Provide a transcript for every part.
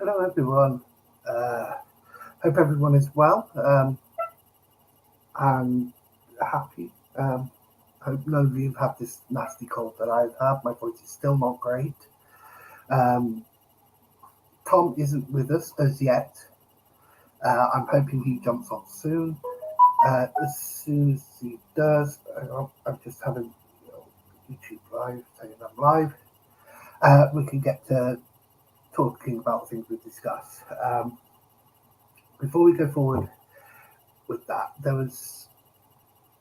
Hello, everyone. Hope everyone is well and happy. Hope none of you have this nasty cold that I've had. My voice is still not great. Um, Tom isn't with us as yet. I'm hoping he jumps on soon. As soon as he does, I'm just having YouTube live, saying I'm live. We can get to talking about things we discuss. Before we go forward with that,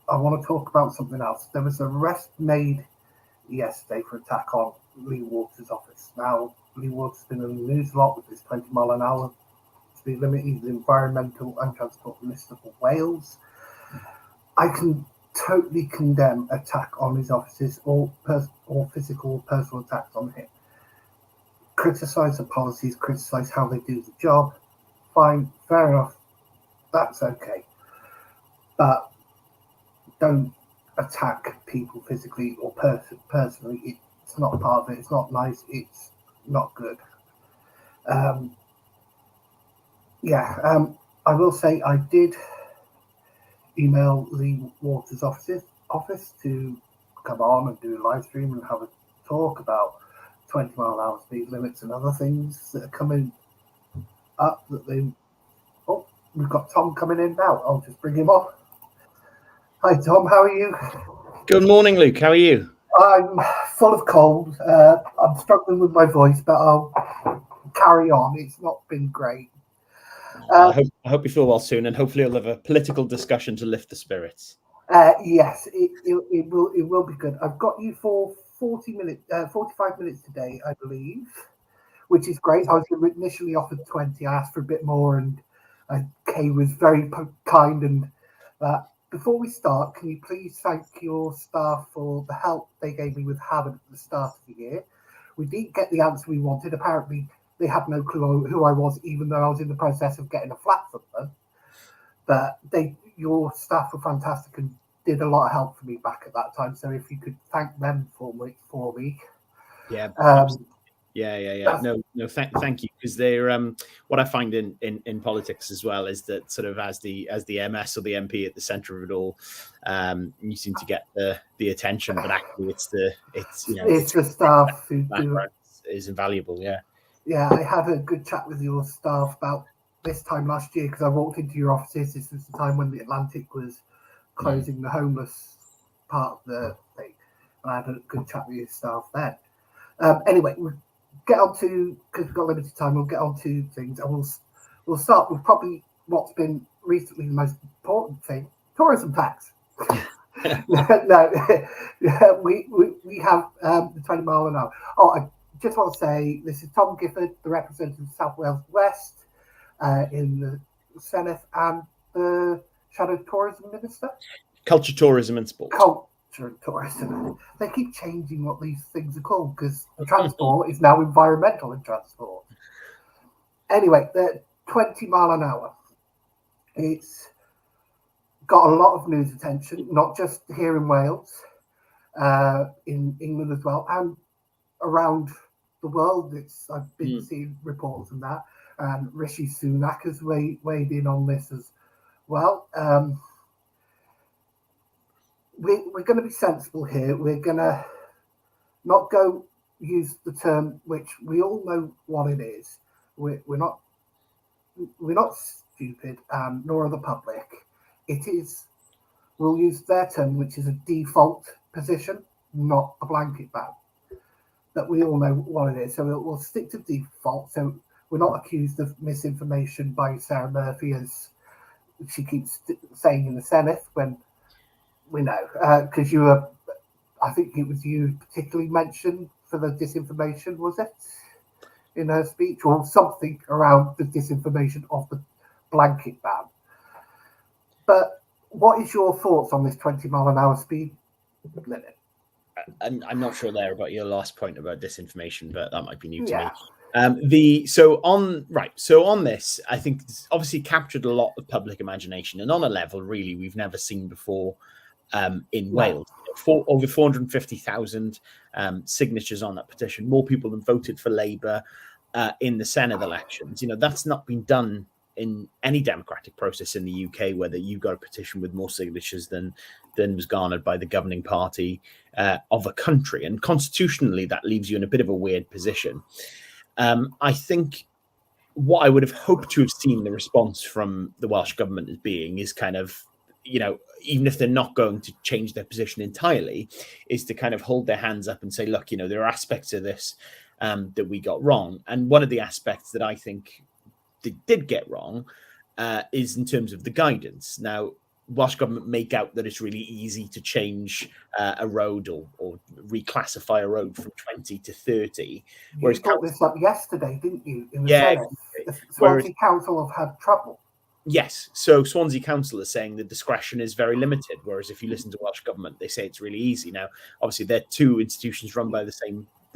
I want to talk about something else. There was an arrest made yesterday for attack on Lee Waters' office. Now, Lee Waters has been in the news a lot with this 20 mile an hour speed limit. He's the Environmental and Transport Minister for Wales. I can totally condemn attack on his offices or physical or personal attacks on him. Criticise the policies, criticise how they do the job. Fine, fair enough. That's okay. But don't attack people physically or personally. It's not part of it. It's not nice. It's not good. I will say I did email Lee Waters' office to come on and do a live stream and have a talk about 20 mile an hour speed limits and other things that are coming up we've got Tom coming in now. I'll just bring him on. Hi Tom, how are you? Good morning, Luke. How are you? I'm full of cold. I'm struggling with my voice, but I'll carry on. It's not been great. I hope you feel well soon, and hopefully you'll have a political discussion to lift the spirits. Yes, it will be good. I've got you for 45 minutes today, I believe, which is great. I was initially offered 20. I asked for a bit more, and Kay was very kind. And before we start, can you please thank your staff for the help they gave me with Havant at the start of the year? We didn't get the answer we wanted. Apparently, they had no clue who I was, even though I was in the process of getting a flat from them. But your staff were fantastic and did a lot of help for me back at that time. So if you could thank them for me. Yeah. No. Thank you, because they're what I find in politics as well is that sort of as the MS or the MP at the centre of it all, you seem to get the attention, but actually it's the staff who do is invaluable. Yeah, I had a good chat with your staff about this time last year because I walked into your offices. This was the time when the Atlantic was closing the homeless part of the thing. And I had a good chat with your staff then. Anyway, we'll get on to, because we've got limited time, we'll get on to things. And we'll start with probably what's been recently the most important thing, tourism tax. We have the 20 mile an hour. I just want to say this is Tom Giffard, the representative of South Wales West in the Senedd, and the Shadow Tourism Minister. Culture, Tourism and Sport. Culture and Tourism. They keep changing what these things are called because transport is now environmental and transport. Anyway, the 20 mile an hour. It's got a lot of news attention, not just here in Wales, in England as well, and around the world. I've been seeing reports on that, and Rishi Sunak has weighed in on this as well. We're going to be sensible here. We're going to not go use the term which we all know what it is. We're not stupid, nor are the public. We'll use their term, which is a default position, not a blanket ban. That we all know what it is. So we'll stick to default. So we're not accused of misinformation by Sarah Murphy, as she keeps saying in the Senedd, when we know. Because I think it was you particularly mentioned for the disinformation, was it? In her speech, or something around the disinformation of the blanket ban. But what is your thoughts on this 20 mile an hour speed limit? I'm not sure there about your last point about disinformation, but that might be new to me. So on this, I think it's obviously captured a lot of public imagination, and on a level really we've never seen before in Wales. Over 450,000 signatures on that petition, more people than voted for Labour. in the Senate elections. That's not been done in any democratic process in the UK, whether you got a petition with more signatures than was garnered by the governing party of a country. And constitutionally, that leaves you in a bit of a weird position. I think what I would have hoped to have seen the response from the Welsh government as being is kind of, even if they're not going to change their position entirely, is to kind of hold their hands up and say, look, there are aspects of this that we got wrong. And one of the aspects that I think they did get wrong is in terms of the guidance. Now, Welsh government make out that it's really easy to change a road or reclassify a road from 20 to 30. You brought this up yesterday, didn't you? In the Yeah. Senate. The Swansea Council have had trouble. Yes. So Swansea Council is saying the discretion is very limited, whereas if you listen to Welsh government, they say it's really easy. Now, obviously, they're two institutions run by the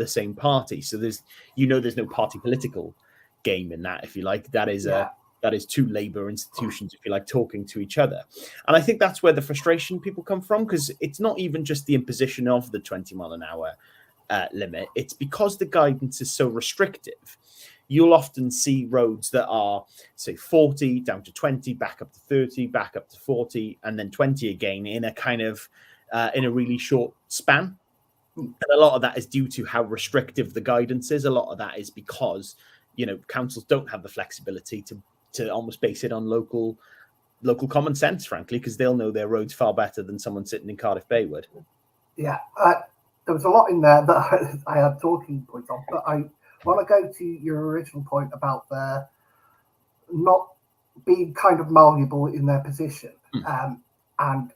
same party, so there's no party political game in that, if you like. That is two Labour institutions, if you like, talking to each other. And I think that's where the frustration people come from, because it's not even just the imposition of the 20 mile an hour limit. It's because the guidance is so restrictive. You'll often see roads that are, say, 40 down to 20, back up to 30, back up to 40, and then 20 again in a kind of in a really short span. And a lot of that is due to how restrictive the guidance is. A lot of that is because councils don't have the flexibility to almost base it on local common sense, frankly, because they'll know their roads far better than someone sitting in Cardiff Bay would. Yeah, there was a lot in there that I had talking points on, but I want to go to your original point about their not being kind of malleable in their position. And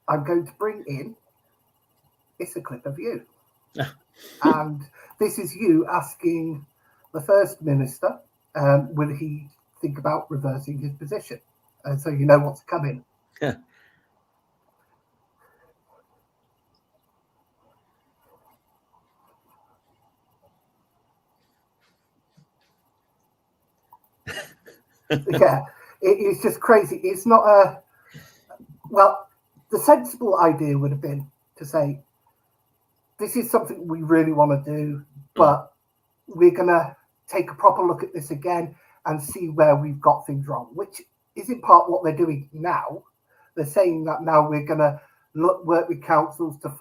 I'm going to bring in, it's a clip of you. And this is you asking the First Minister, will he think about reversing his position? And so you know what's coming. Yeah. Yeah, it's just crazy. It's not the sensible idea would have been to say, this is something we really want to do, but we're going to take a proper look at this again and see where we've got things wrong, which is in part what they're doing now. They're saying that now we're going to work with councils to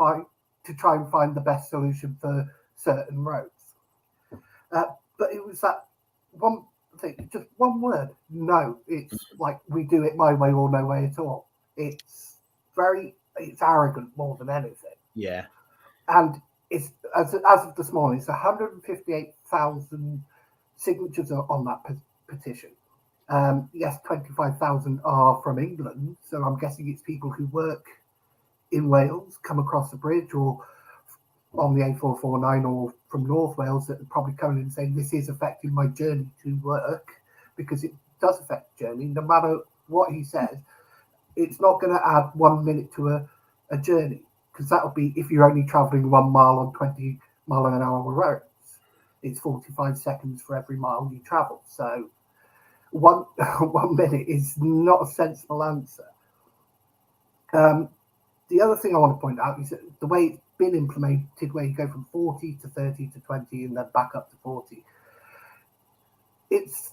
try and find the best solution for certain roads. But it was that one thing, just one word. No, it's like we do it my way or no way at all. It's arrogant more than anything. Yeah. And it's as of this morning, it's 158,000 signatures on that petition. Yes, 25,000 are from England, so I'm guessing it's people who work in Wales, come across the bridge, or on the A449, or from North Wales, that are probably coming and saying this is affecting my journey to work, because it does affect the journey. No matter what he says, it's not going to add 1 minute to a journey, because that'll be if you're only travelling 1 mile on 20 mile an hour roads. It's 45 seconds for every mile you travel. So 1 minute is not a sensible answer. The other thing I want to point out is that the way it's been implemented, where you go from 40 to 30 to 20 and then back up to 40.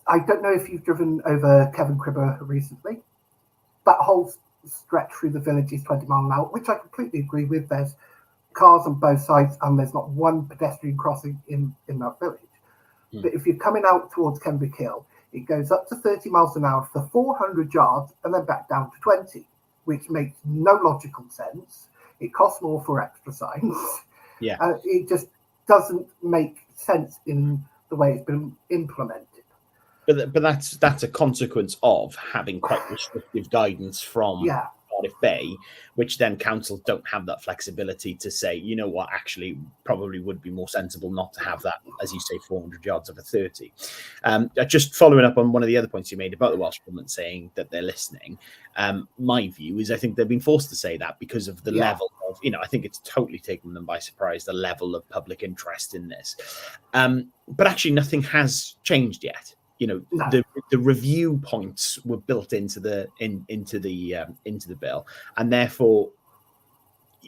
I don't know if you've driven over Kevin Cribber recently. That whole stretch through the village is 20 mile an hour, which I completely agree with. There's cars on both sides and there's not one pedestrian crossing in that village. But if you're coming out towards Kenwick Hill, it goes up to 30 miles an hour for 400 yards and then back down to 20, which makes no logical sense. It costs more for extra signs. Yeah. It just doesn't make sense in the way it's been implemented. But that's a consequence of having quite restrictive guidance from Cardiff Bay, which then councils don't have that flexibility to say, you know what, actually probably would be more sensible not to have that, as you say, 400 yards over 30. Just following up on one of the other points you made about the Welsh government saying that they're listening, my view is I think they've been forced to say that because of the level of, I think it's totally taken them by surprise, the level of public interest in this. But actually nothing has changed yet. The review points were built into the bill, and therefore,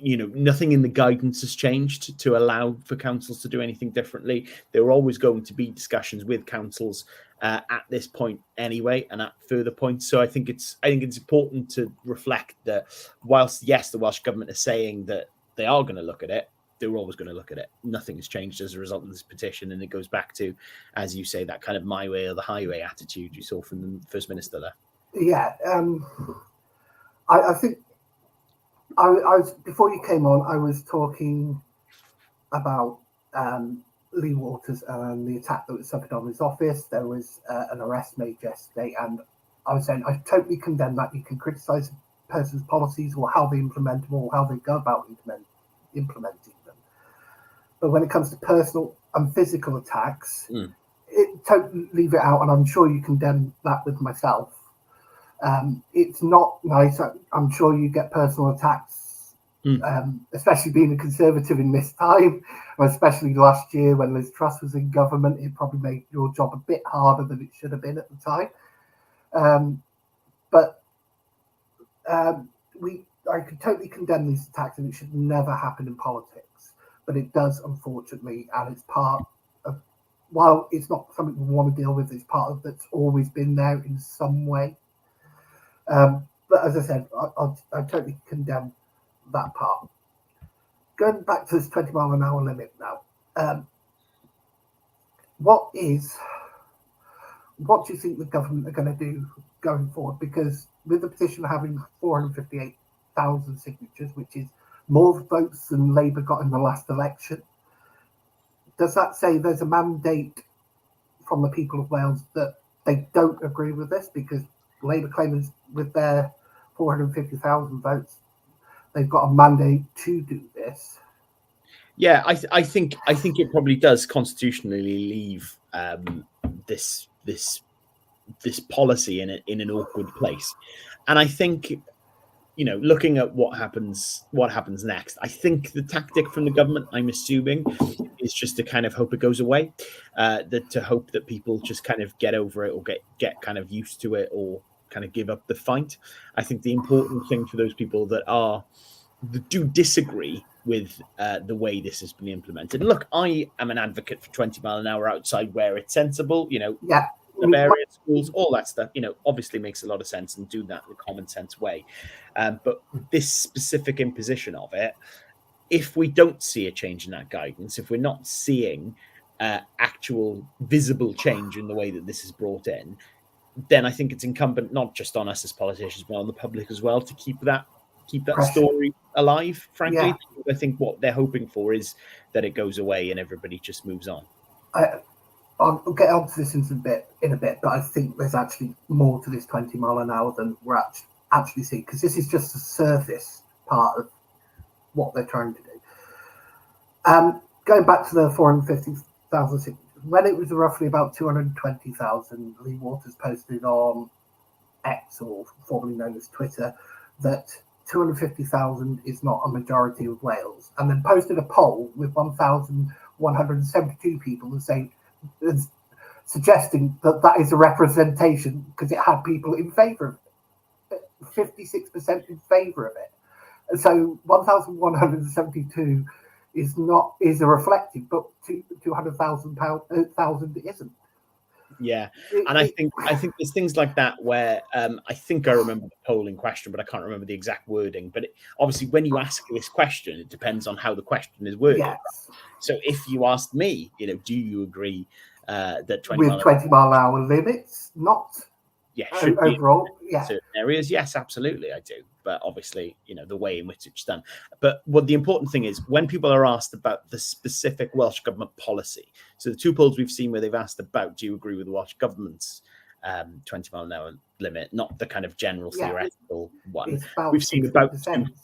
nothing in the guidance has changed to allow for councils to do anything differently. There are always going to be discussions with councils at this point anyway, and at further points. So I think it's important to reflect that whilst yes, the Welsh government is saying that they are going to look at it, they're always going to look at it. Nothing has changed as a result of this petition, and it goes back to, as you say, that kind of my way or the highway attitude you saw from the First Minister there. Yeah, I think I was, before you came on, I was talking about Lee Waters and the attack that was suffered on his office. There was an arrest made yesterday, and I was saying I totally condemn that. You can criticise a person's policies or how they implement them or how they go about implementing them. But when it comes to personal and physical attacks, totally leave it out, and I'm sure you condemn that with myself. It's not nice. I'm sure you get personal attacks, especially being a Conservative in this time, especially last year when Liz Truss was in government. It probably made your job a bit harder than it should have been at the time. But I could totally condemn these attacks, and it should never happen in politics. But it does, unfortunately, and it's part of, while it's not something we want to deal with, it's part of that's always been there in some way. But as I said, I totally condemn that part. Going back to this 20 mile an hour limit now, what do you think the government are going to do going forward? Because with the petition having 458,000 signatures, which is more votes than Labour got in the last election, does that say there's a mandate from the people of Wales that they don't agree with this? Because Labour claimants, with their 450,000 votes, they've got a mandate to do this. Yeah, I think it probably does constitutionally leave this policy in an awkward place, and I think, looking at what happens next, I think the tactic from the government, I'm assuming, is just to kind of hope it goes away, to hope that people just kind of get over it or get kind of used to it or kind of give up the fight. I think the important thing for those people that do disagree with the way this has been implemented. And look, I am an advocate for 20 mile an hour outside where it's sensible, Yeah. the various schools, all that stuff, obviously makes a lot of sense, and do that in a common sense way. But this specific imposition of it, if we don't see a change in that guidance, if we're not seeing actual visible change in the way that this is brought in, then I think it's incumbent not just on us as politicians, but on the public as well, to keep that story alive, frankly. Yeah. I think what they're hoping for is that it goes away and everybody just moves on. I'll get onto this in a bit, but I think there's actually more to this 20 mile an hour than we're actually seeing, because this is just the surface part of what they're trying to do. Going back to the 450,000 signatures, when it was roughly about 220,000, Lee Waters posted on X, or formerly known as Twitter, that 250,000 is not a majority of Wales, and then posted a poll with 1,172 people suggesting that is a representation, because it had people in favour of it, 56% in favour of it. And so 1,172 is a reflective, but 200,000 isn't. Yeah, and I think there's things like that where I think I remember the poll in question, but I can't remember the exact wording. But obviously, when you ask this question, it depends on how the question is worded. Yes. So if you asked me, do you agree that 20 mile an hour limits? Not. Yeah, should overall. Be in certain areas. Yes, absolutely, I do. But obviously, the way in which it's done. But what the important thing is, when people are asked about the specific Welsh Government policy, so the two polls we've seen where they've asked about, do you agree with the Welsh Government's 20 mile an hour limit, not the kind of general theoretical one. We've seen about 66.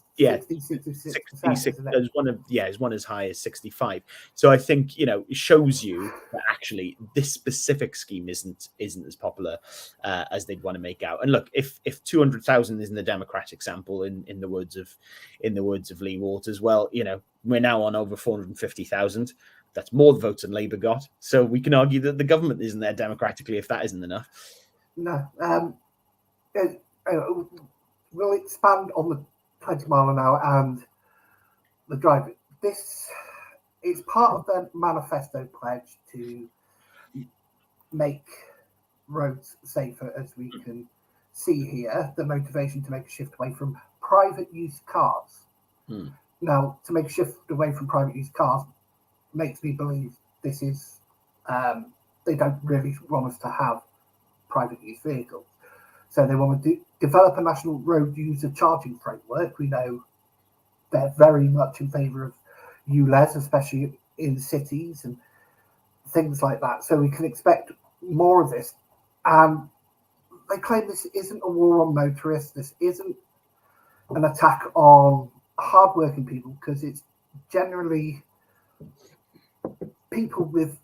There's one as high as 65. So I think it shows you that actually this specific scheme isn't as popular as they'd want to make out. And look, if 200,000 isn't the democratic sample in the words of Lee Waters, well, we're now on over 450,000. That's more votes than Labour got. So we can argue that the government isn't there democratically if that isn't enough. No. We'll expand on the 20 mile an hour and the driver. This is part of their manifesto pledge to make roads safer, as we can see here. The motivation to make a shift away from private use cars. Now, to make a shift away from private use cars makes me believe this is they don't really want us to have private use vehicles. So they want to develop a national road user charging framework. We know they're very much in favour of ULEZ, especially in cities and things like that. So we can expect more of this. And they claim this isn't a war on motorists. This isn't an attack on hardworking people, because it's generally people with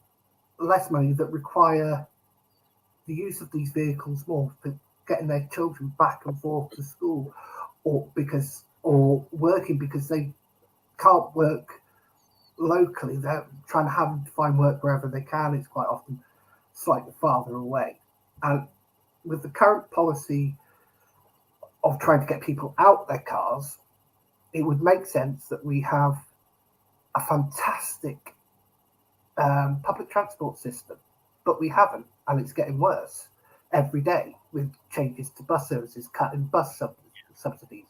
less money that require the use of these vehicles more for getting their children back and forth to school, or working because they can't work locally. They're trying to find work wherever they can. It's quite often slightly farther away. And with the current policy of trying to get people out their cars, it would make sense that we have a fantastic public transport system, but we haven't, and it's getting worse every day with changes to bus services, cutting bus subsidies,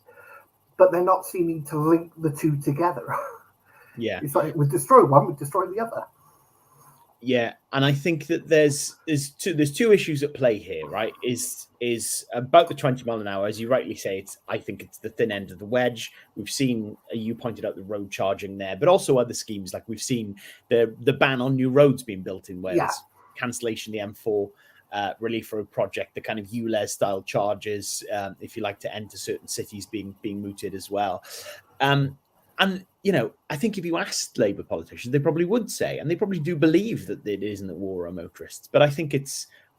but they're not seeming to link the two together. Yeah, it's like we destroy one, we destroy the other. Yeah, and I think that there's two issues at play here, right? Is about the 20 mile an hour, as you rightly say. I think it's the thin end of the wedge. We've seen, you pointed out the road charging there, but also other schemes, like we've seen the ban on new roads being built in Wales, cancellation of the M4 relief road project, the kind of ULEZ style charges, if you like, to enter certain cities being mooted as well. And, I think if you asked Labour politicians, they probably would say, and they probably do believe that it isn't a war on motorists. But I think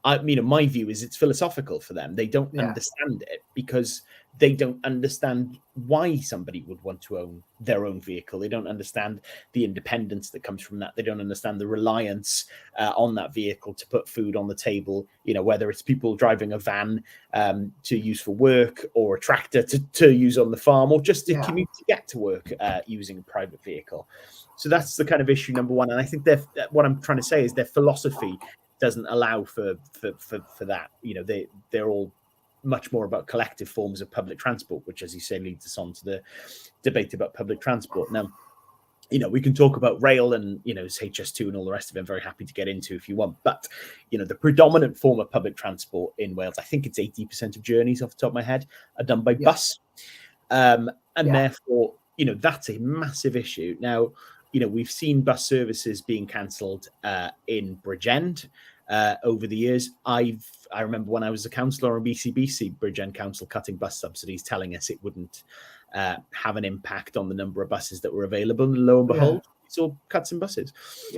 my view is it's philosophical for them. They don't understand it, because they don't understand why somebody would want to own their own vehicle. They don't understand the independence that comes from that. They don't understand the reliance on that vehicle to put food on the table, whether it's people driving a van to use for work, or a tractor to use on the farm, or just to commute to get to work using a private vehicle. So that's the kind of issue number one. And I think what I'm trying to say is their philosophy doesn't allow for that. They're all much more about collective forms of public transport, which, as you say, leads us on to the debate about public transport. Now, we can talk about rail and, HS2 and all the rest of it. I'm very happy to get into if you want. But, the predominant form of public transport in Wales, I think it's 80% of journeys off the top of my head, are done by bus. Therefore, that's a massive issue. Now, we've seen bus services being cancelled in Bridgend over the years. I remember when I was a councillor on BCBC, Bridgend Council cutting bus subsidies, telling us it wouldn't have an impact on the number of buses that were available. And lo and behold, we saw cuts in buses.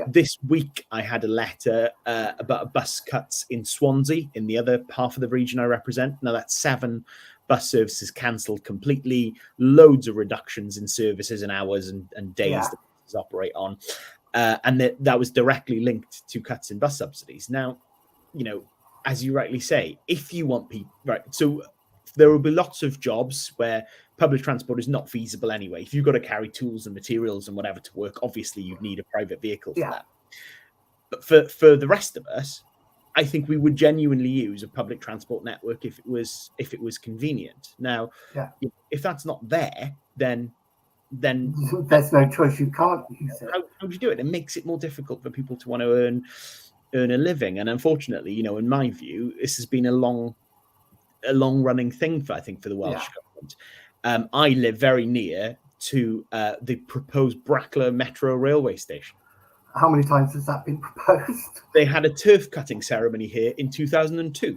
This week, I had a letter about bus cuts in Swansea, in the other half of the region I represent. Now, that's 7 bus services cancelled completely, loads of reductions in services and hours and days that buses operate on. And that was directly linked to cuts in bus subsidies. Now, as you rightly say, if you want people, right, so there will be lots of jobs where public transport is not feasible anyway. If you've got to carry tools and materials and whatever to work, obviously you'd need a private vehicle for that. But for the rest of us, I think we would genuinely use a public transport network if it was convenient. Now, if that's not there, then there's no choice. You can't use it. How do you do it? It makes it more difficult for people to want to earn a living. And unfortunately, in my view, this has been a long running thing for the Welsh government. I live very near to the proposed Brackler Metro railway station. How many times has that been proposed? They had a turf cutting ceremony here in 2002,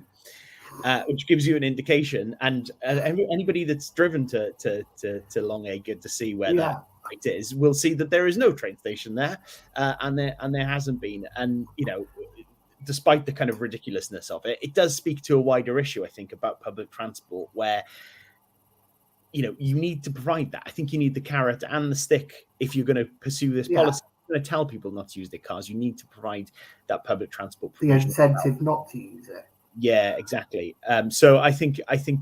which gives you an indication. And anybody that's driven to Long Acre to see where that site is will see that there is no train station there, and there hasn't been. And despite the kind of ridiculousness of it, it does speak to a wider issue, I think, about public transport, where you need to provide that. I think you need the carrot and the stick if you're going to pursue this policy. Going to tell people not to use their cars, you need to provide that public transport provision. The incentive not to use it. Yeah, exactly. So I think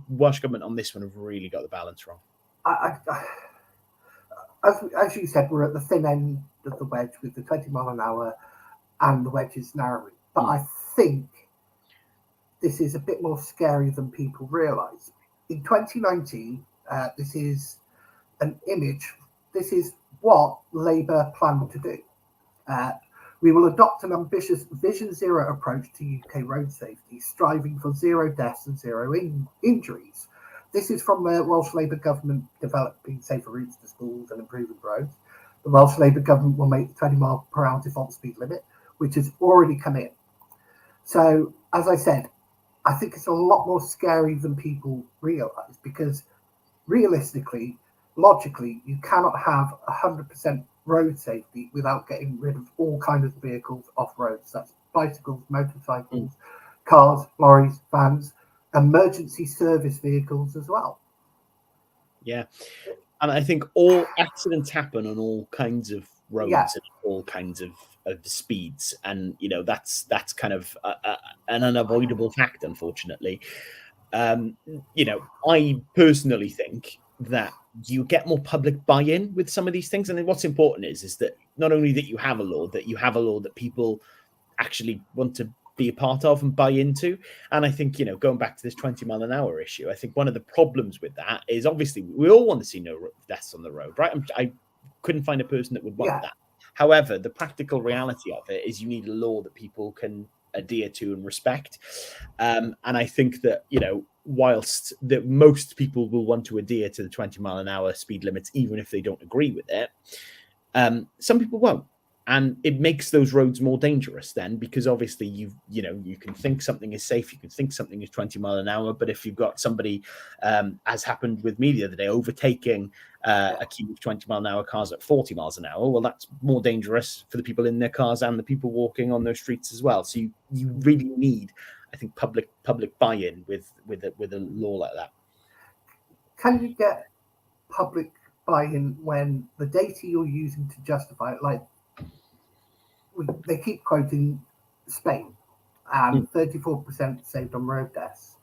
Welsh government on this one have really got the balance wrong. I as you said, we're at the thin end of the wedge with the 20 mile an hour, and the wedge is narrowing. But I think this is a bit more scary than people realise. In 2019, this is an image. This is what Labour planned to do. We will adopt an ambitious Vision Zero approach to UK road safety, striving for zero deaths and zero injuries. This is from the Welsh Labour government developing safer routes to schools and improving roads. The Welsh Labour government will make the 20 mile per hour default speed limit, which has already come in. So, as I said, I think it's a lot more scary than people realise, because realistically, logically, you cannot have 100% road safety without getting rid of all kinds of vehicles off roads. That's bicycles, motorcycles, cars, lorries, vans, emergency service vehicles as well. Yeah. And I think all accidents happen on all kinds of roads and all kinds of speeds. And, you know, that's kind of an unavoidable fact, unfortunately. You know, I personally think that you get more public buy-in with some of these things. And then what's important is that not only that you have a law, that people actually want to be a part of and buy into. And I think, you know, going back to this 20 mile an hour issue, I think one of the problems with that is obviously we all want to see no deaths on the road, right? I couldn't find a person that would want that. However, the practical reality of it is you need a law that people can adhere to and respect. And I think that, you know, whilst that most people will want to adhere to the 20 mile an hour speed limits, even if they don't agree with it, some people won't. And it makes those roads more dangerous then, because obviously you can think something is safe, you can think something is 20 mile an hour, but if you've got somebody, as happened with me the other day, overtaking a queue of 20 mile an hour cars at 40 miles an hour, well, that's more dangerous for the people in their cars and the people walking on those streets as well. So you really need, I think, public buy-in with a law like that. Can you get public buy-in when the data you're using to justify it, like they keep quoting Spain and 34% saved on road deaths,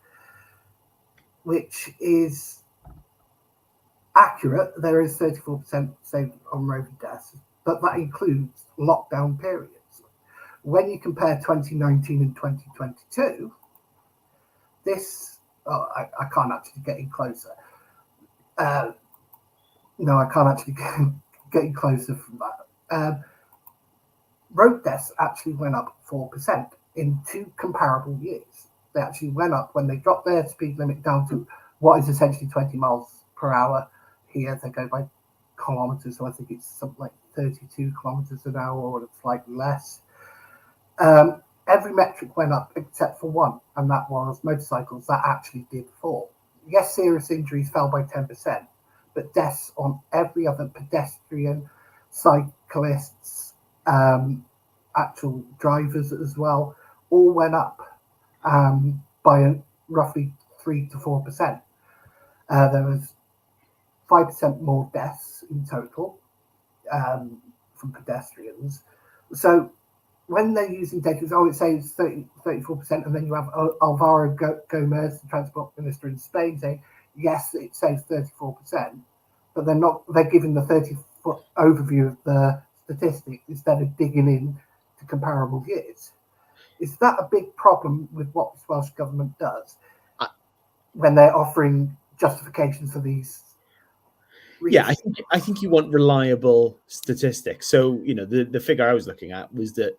which is accurate. There is 34% saved on road deaths, but that includes lockdown periods. When you compare 2019 and 2022, this, I can't actually get in closer. No, I can't actually get in closer from that. Road deaths actually went up 4% in 2 comparable years. They actually went up when they dropped their speed limit down to what is essentially 20 miles per hour. Here they go by kilometres, so I think it's something like 32 kilometres an hour or slightly less. Every metric went up except for one, and that was motorcycles. That actually did fall. Yes, serious injuries fell by 10%, but deaths on every other pedestrian, cyclists, actual drivers as well, all went up by roughly 3 to 4%. There was 5% more deaths in total from pedestrians. So when they're using data, it says 34%, and then you have Alvaro Gomez, the transport minister in Spain, saying yes, it says 34%, but they're giving the 30-foot overview of the statistics instead of digging in to comparable years. Is that a big problem with what the Welsh government does when they're offering justifications for these reasons? Yeah, I think you want reliable statistics. So, you know, the figure I was looking at was that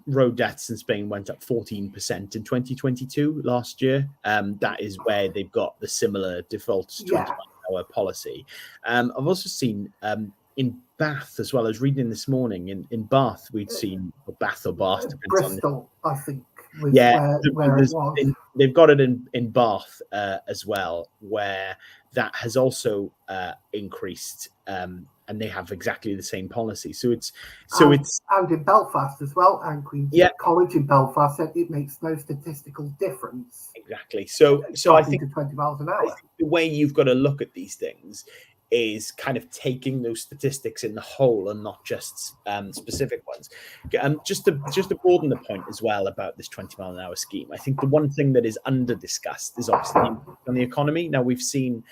road deaths in Spain went up 14% in 2022 last year. That is where they've got the similar default 20-mile-an-hour policy. I've also seen in Bath as well. I was reading this morning in Bath, we'd seen Bath, Bristol, I think. Where it was. They've got it in Bath as well, where that has also increased, and they have exactly the same policy. And in Belfast as well, and Queen's College in Belfast said it makes no statistical difference. Exactly. So I think to 20 miles an hour. The way you've got to look at these things is kind of taking those statistics in the whole and not just specific ones. Just to broaden the point as well about this 20 mile an hour scheme, I think the one thing that is under discussed is obviously the impact on the economy. Now we've seen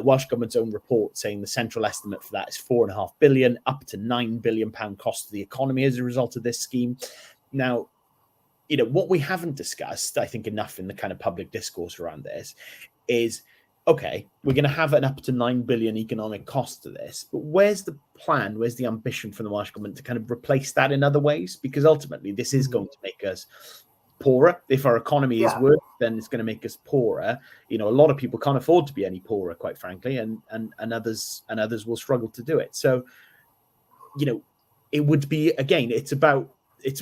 Welsh Government's own report saying the central estimate for that is £4.5 billion, up to £9 billion cost to the economy as a result of this scheme. Now, what we haven't discussed, I think, enough in the kind of public discourse around this is, okay, we're going to have an up to 9 billion economic cost to this, but where's the plan? Where's the ambition from the Welsh Government to kind of replace that in other ways? Because ultimately, this is going to make us poorer. If our economy is worse, then it's going to make us poorer. A lot of people can't afford to be any poorer, quite frankly, and others will struggle to do it. So, it would be, again, it's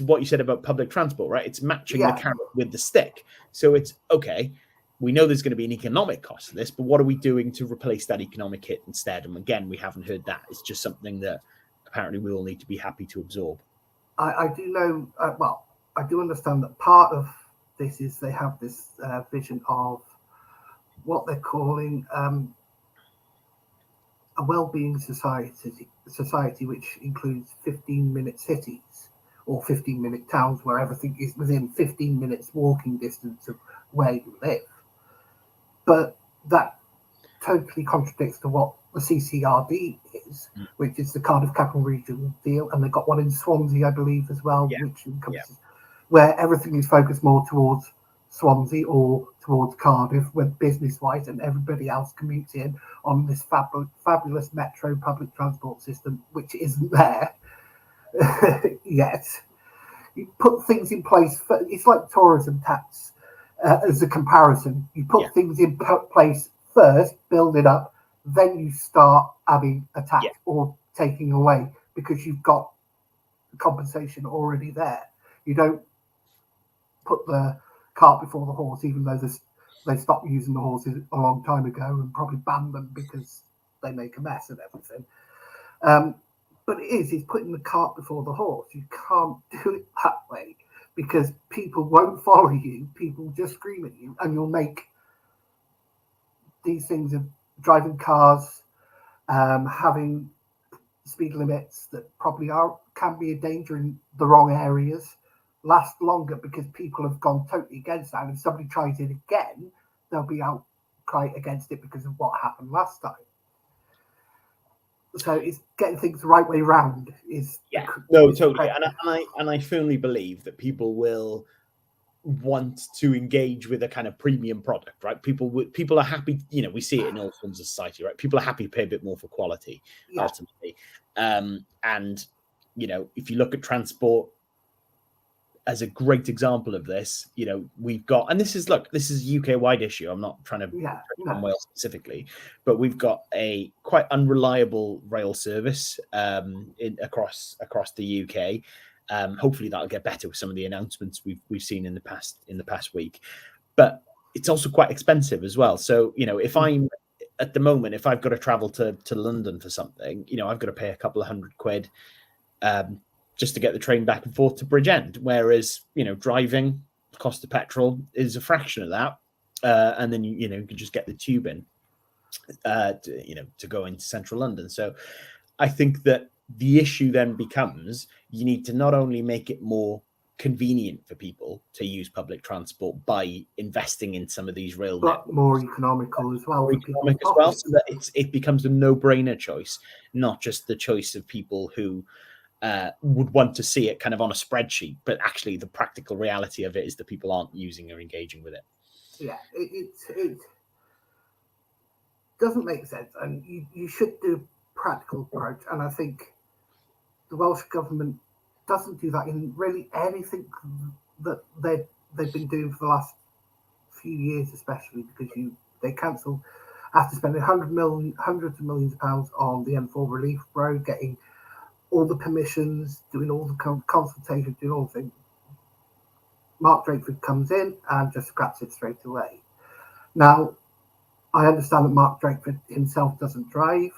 what you said about public transport, right? It's matching the carrot with the stick. So it's, okay, we know there's going to be an economic cost to this, but what are we doing to replace that economic hit instead? And again, we haven't heard that. It's just something that apparently we all need to be happy to absorb. I do know, I do understand that part of this is they have this vision of what they're calling a well-being society, which includes 15-minute cities or 15-minute towns where everything is within 15 minutes walking distance of where you live. But that totally contradicts to what the CCRD is, which is the Cardiff Capital Regional deal, and they've got one in Swansea, I believe, as well, which encompasses where everything is focused more towards Swansea or towards Cardiff, where business-wise, and everybody else commutes in on this fabulous metro public transport system, which isn't there yet. You put things in place. It's like tourism tax as a comparison. You put things in place first, build it up, then you start adding a tax or taking away because you've got the compensation already there. You don't put the cart before the horse, even though they stopped using the horses a long time ago and probably banned them because they make a mess and everything. But it's putting the cart before the horse. You can't do it that way because people won't follow you. People just scream at you, and you'll make these things of driving cars, having speed limits that probably can be a danger in the wrong areas, last longer because people have gone totally against that. And if somebody tries it again, they'll be outcry against it because of what happened last time. So it's getting things the right way round. Totally. And I firmly believe that people will want to engage with a kind of premium product, right? People are happy. We see it in all forms of society, right? People are happy to pay a bit more for quality, ultimately. And if you look at transport as a great example of this, we've got, and this is a UK-wide issue. I'm not trying to on Wales specifically, but we've got a quite unreliable rail service across the UK. Hopefully that'll get better with some of the announcements we've seen in the past week. But it's also quite expensive as well. So if I'm at the moment, if I've got to travel to London for something, I've got to pay a couple of £100 just to get the train back and forth to Bridgend. Whereas, driving, the cost of petrol is a fraction of that. And then, you can just get the tube in, to go into central London. So I think that the issue then becomes you need to not only make it more convenient for people to use public transport by investing in some of these rail networks, more economical as well. So that it becomes a no-brainer choice, not just the choice of people who would want to see it kind of on a spreadsheet, but actually the practical reality of it is that people aren't using or engaging with it. Yeah, it doesn't make sense, and you should do practical approach. And I think the Welsh Government doesn't do that in really anything that they've been doing for the last few years, especially because they cancelled after spending hundreds of millions of pounds on the M4 relief road, getting all the permissions, doing all the consultation, doing all the things. Mark Drakeford comes in and just scraps it straight away. Now, I understand that Mark Drakeford himself doesn't drive.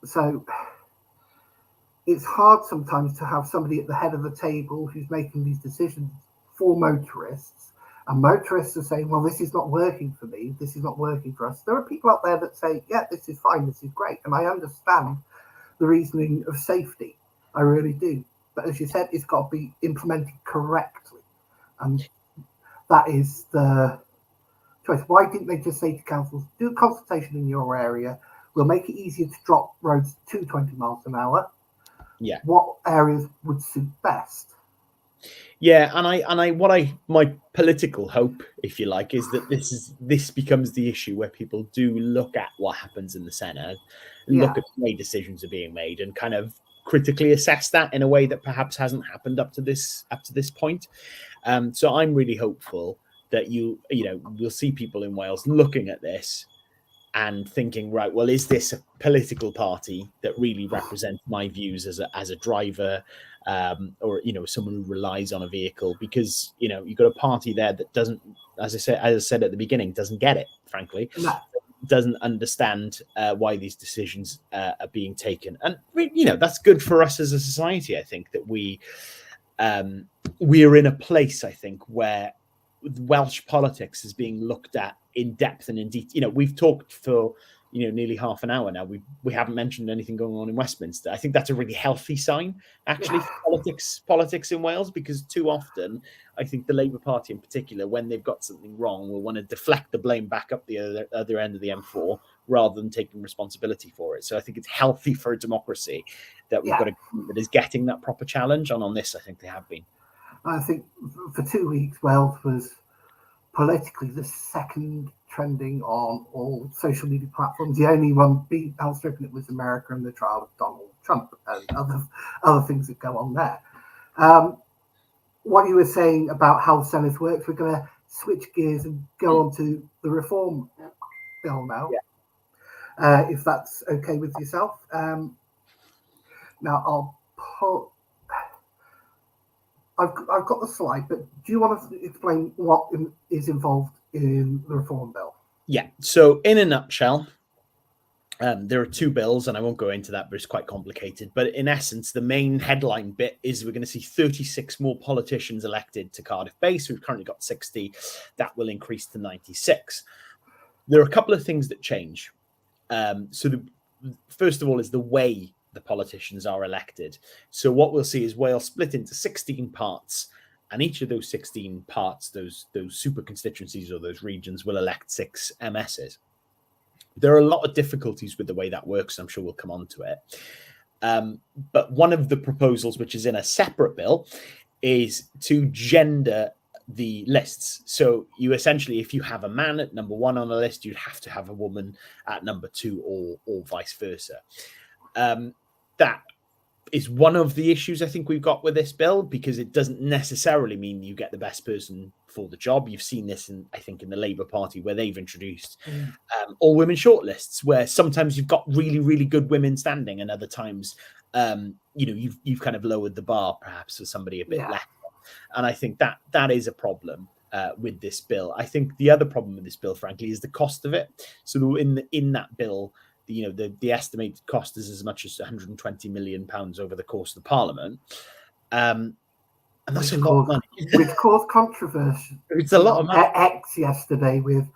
So it's hard sometimes to have somebody at the head of the table who's making these decisions for motorists. And motorists are saying, well, this is not working for me. This is not working for us. There are people out there that say, yeah, this is fine. This is great. And I understand the reasoning of safety. I really do. But as you said, it's got to be implemented correctly. And that is the choice. Why didn't they just say to councils, do a consultation in your area? We'll make it easier to drop roads to 20 miles an hour. Yeah. What areas would suit best? Yeah, my political hope, if you like, is that this becomes the issue where people do look at what happens in the Senate, look at the way decisions are being made, and kind of critically assess that in a way that perhaps hasn't happened up to this point. So I'm really hopeful that we'll see people in Wales looking at this and thinking, right, well, is this a political party that really represents my views as a driver, or someone who relies on a vehicle? Because you've got a party there that doesn't, as I said at the beginning, doesn't get it, frankly. No. Doesn't understand why these decisions are being taken, and that's good for us as a society. I think that we're in a place, I think, where Welsh politics is being looked at in depth and in detail. We've talked for nearly half an hour now. We haven't mentioned anything going on in Westminster. I think that's a really healthy sign, actually, for politics in Wales, because too often, I think the Labour Party in particular, when they've got something wrong, will want to deflect the blame back up the other end of the M4 rather than taking responsibility for it. So I think it's healthy for a democracy that we've got a government that is getting that proper challenge. And on this, I think they have been. I think for 2 weeks, Wales was politically the second trending on all social media platforms. The only one outstripping it was America and the trial of Donald Trump and other things that go on there. What you were saying about how Senate works, we're going to switch gears and go on to the reform bill now, if that's okay with yourself. Now I'll put. I've got the slide, but do you want to explain what is involved in the reform bill? Yeah. So in a nutshell, there are two bills, and I won't go into that, but it's quite complicated. But in essence, the main headline bit is we're going to see 36 more politicians elected to Cardiff Base. We've currently got 60. That will increase to 96. There are a couple of things that change. First of all is the way the politicians are elected. So what we'll see is Wales split into 16 parts, and each of those 16 parts, those super constituencies or those regions, will elect 6 MSs. There are a lot of difficulties with the way that works. I'm sure we'll come on to it. But one of the proposals, which is in a separate bill, is to gender the lists. So you essentially, if you have a man at number 1 on a list, you'd have to have a woman at number 2, or vice versa. That is one of the issues I think we've got with this bill, because it doesn't necessarily mean you get the best person for the job. You've seen this in the Labour Party, where they've introduced all women shortlists, where sometimes you've got really, really good women standing, and other times, you've kind of lowered the bar perhaps for somebody a bit less. And I think that is a problem with this bill. I think the other problem with this bill, frankly, is the cost of it. So in that bill, the estimated cost is as much as £120 million over the course of the Parliament. And that's a lot of money. Which caused controversy. It's a lot of money. X yesterday with,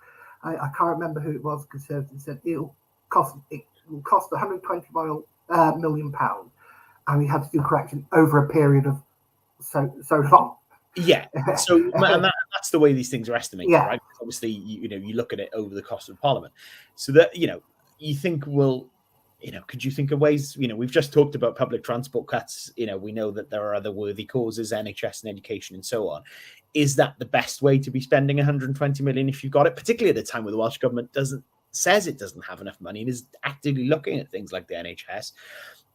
I can't remember who it was, Conservative said it will cost £120 million, and we had to do correction over a period of so long. Yeah. So and that's the way these things are estimated, right? Obviously, you look at it over the cost of Parliament. So that, you think, well, could you think of ways, we've just talked about public transport cuts. We know that there are other worthy causes, NHS and education and so on. Is that the best way to be spending 120 million if you've got it, particularly at a time where the Welsh government says it doesn't have enough money and is actively looking at things like the NHS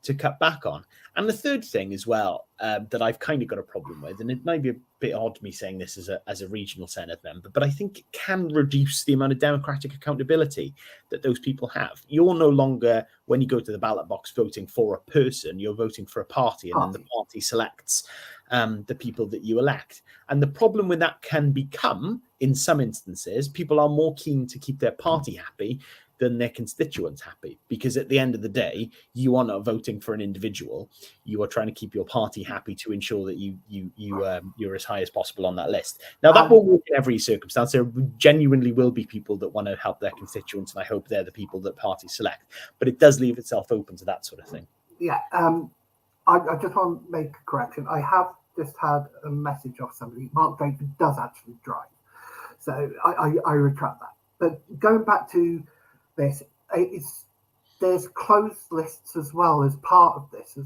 to cut back on? And the third thing as well, that I've kind of got a problem with, and it might be a bit odd me saying this as a regional Senate member, but I think it can reduce the amount of democratic accountability that those people have. You're no longer, when you go to the ballot box, voting for a person, you're voting for a party, and then the party selects the people that you elect. And the problem with that can become, in some instances, people are more keen to keep their party happy than their constituents happy, because at the end of the day, you are not voting for an individual. You are trying to keep your party happy to ensure that you're as high as possible on that list. Now, that will work in every circumstance. There genuinely will be people that want to help their constituents, and I hope they're the people that parties select. But it does leave itself open to that sort of thing. Yeah, I just want to make a correction. I have just had a message off somebody. Mark David does actually drive. So I retract that. But going back to this, there's closed lists as well as part of this,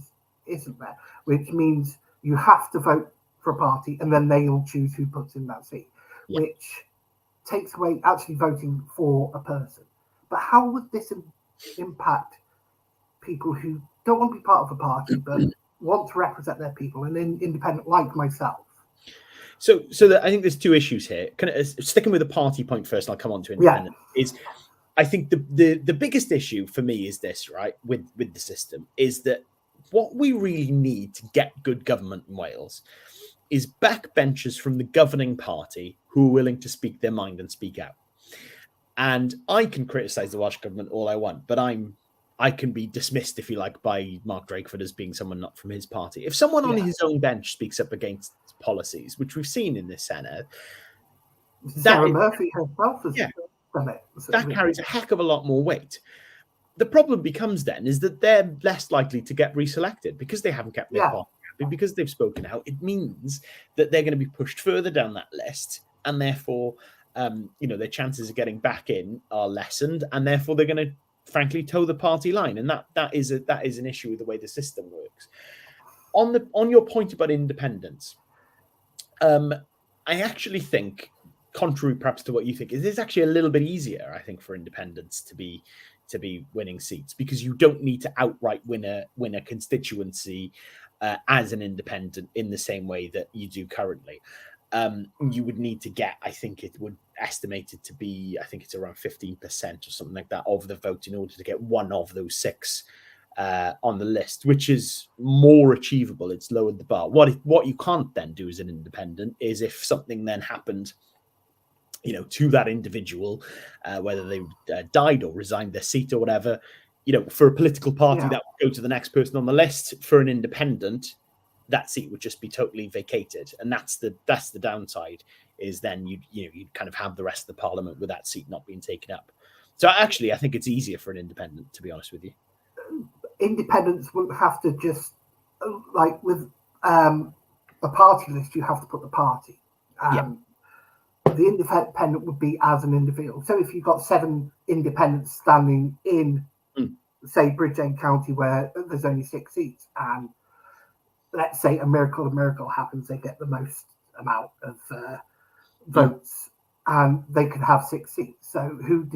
isn't there? Which means you have to vote for a party and then they'll choose who puts in that seat, which takes away actually voting for a person. But how would this impact people who don't want to be part of a party but want to represent their people and independent like myself? So I think there's two issues here. Sticking with the party point first, and I'll come on to independent. Is I think the biggest issue for me is this, right, with the system, is that what we really need to get good government in Wales is backbenchers from the governing party who are willing to speak their mind and speak out. And I can criticise the Welsh government all I want, but I can be dismissed, if you like, by Mark Drakeford as being someone not from his party. If someone on his own bench speaks up against policies, which we've seen in this Senedd, Sarah Murphy herself has done it. That carries a heck of a lot more weight. The problem becomes then is that they're less likely to get reselected because they haven't kept their party happy, because they've spoken out. It means that they're going to be pushed further down that list, and therefore, their chances of getting back in are lessened, and therefore they're going to, frankly, toe the party line, and that is an issue with the way the system works. On your point about independence, I actually think, contrary perhaps to what you think, is it's actually a little bit easier, I think, for independents to be winning seats, because you don't need to outright win a constituency as an independent in the same way that you do currently. You would need to get, I think it would estimated to be, I think it's around 15% or something like that of the vote in order to get one of those six on the list, which is more achievable. It's lowered the bar. What you can't then do as an independent is, if something then happened, to that individual, whether they died or resigned their seat or whatever, for a political party, that would go to the next person on the list. For an independent, that seat would just be totally vacated, and that's the downside. Is then you'd kind of have the rest of the parliament with that seat not being taken up. So actually, I think it's easier for an independent, to be honest with you. Independents wouldn't have to just, like with a party list, you have to put the party. The independent would be as an individual. So if you've got 7 independents standing in, say, Bridgend County, where there's only 6 seats, and let's say a miracle happens, they get the most amount of votes, and they could have 6 seats. So who